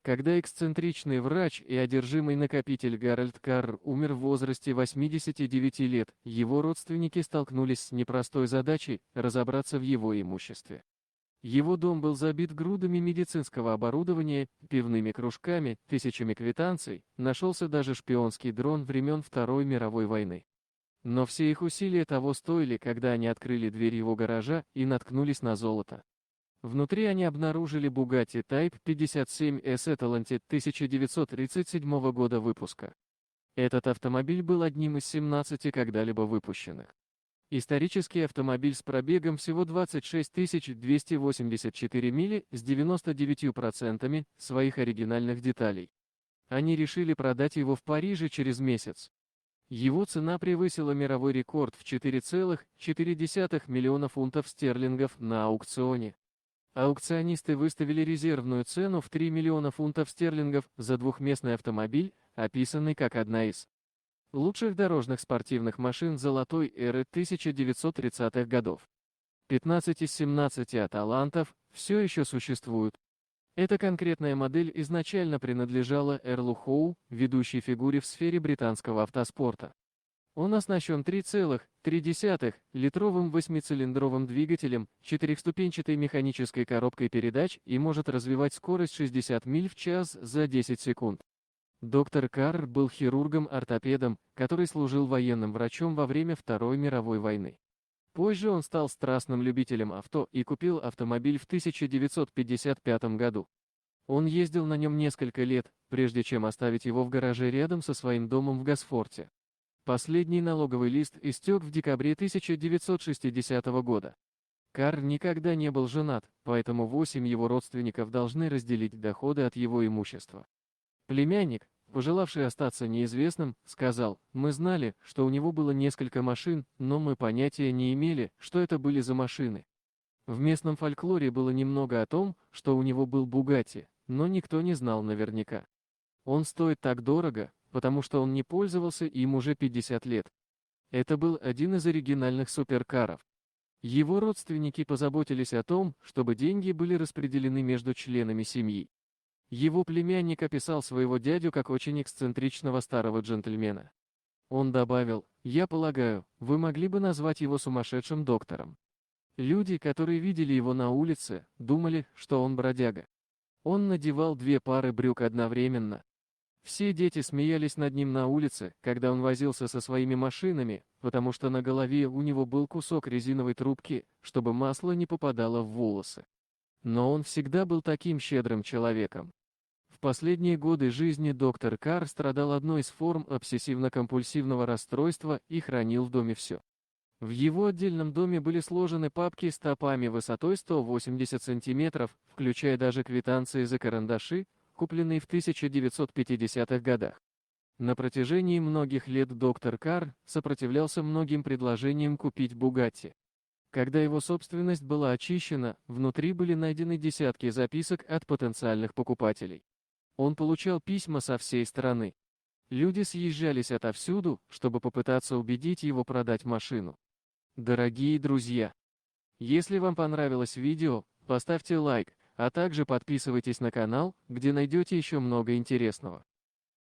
Когда эксцентричный врач и одержимый накопитель Гарольд Карр умер в возрасте 89 лет, его родственники столкнулись с непростой задачей разобраться в его имуществе. Его дом был забит грудами медицинского оборудования, пивными кружками, тысячами квитанций, нашелся даже шпионский дрон времен Второй мировой войны. Но все их усилия того стоили, когда они открыли дверь его гаража и наткнулись на золото. Внутри они обнаружили Bugatti Type 57 S Atlantic 1937 года выпуска. Этот автомобиль был одним из 17 когда-либо выпущенных. Исторический автомобиль с пробегом всего 26 284 мили с 99% своих оригинальных деталей. Они решили продать его в Париже через месяц. Его цена превысила мировой рекорд в 4,4 миллиона фунтов стерлингов на аукционе. Аукционисты выставили резервную цену в 3 миллиона фунтов стерлингов за двухместный автомобиль, описанный как одна из лучших дорожных спортивных машин золотой эры 1930-х годов. 15 из 17 аталантов все еще существуют. Эта конкретная модель изначально принадлежала Эрлу Хоу, ведущей фигуре в сфере британского автоспорта. Он оснащен 3,3-литровым восьмицилиндровым двигателем, четырехступенчатой механической коробкой передач и может развивать скорость 60 миль в час за 10 секунд. Доктор Карр был хирургом-ортопедом, который служил военным врачом во время Второй мировой войны. Позже он стал страстным любителем авто и купил автомобиль в 1955 году. Он ездил на нем несколько лет, прежде чем оставить его в гараже рядом со своим домом в Госфорте. Последний налоговый лист истек в декабре 1960 года. Карр никогда не был женат, поэтому 8 его родственников должны разделить доходы от его имущества. Племянник, пожелавший остаться неизвестным, сказал: «Мы знали, что у него было несколько машин, но мы понятия не имели, что это были за машины». В местном фольклоре было немного о том, что у него был Бугатти, но никто не знал наверняка. Он стоит так дорого, потому что он не пользовался им уже 50 лет. Это был один из оригинальных суперкаров. Его родственники позаботились о том, чтобы деньги были распределены между членами семьи. Его племянник описал своего дядю как очень эксцентричного старого джентльмена. Он добавил: «Я полагаю, вы могли бы назвать его сумасшедшим доктором». Люди, которые видели его на улице, думали, что он бродяга. Он надевал 2 пары брюк одновременно. Все дети смеялись над ним на улице, когда он возился со своими машинами, потому что на голове у него был кусок резиновой трубки, чтобы масло не попадало в волосы. Но он всегда был таким щедрым человеком. В последние годы жизни доктор Карр страдал одной из форм обсессивно-компульсивного расстройства и хранил в доме все. В его отдельном доме были сложены папки с топами высотой 180 сантиметров, включая даже квитанции за карандаши, купленные в 1950-х годах. На протяжении многих лет доктор Карр сопротивлялся многим предложениям купить Бугатти. Когда его собственность была очищена, внутри были найдены десятки записок от потенциальных покупателей. Он получал письма со всей страны. Люди съезжались отовсюду, чтобы попытаться убедить его продать машину. Дорогие друзья, если вам понравилось видео, поставьте лайк, а также подписывайтесь на канал, где найдете еще много интересного.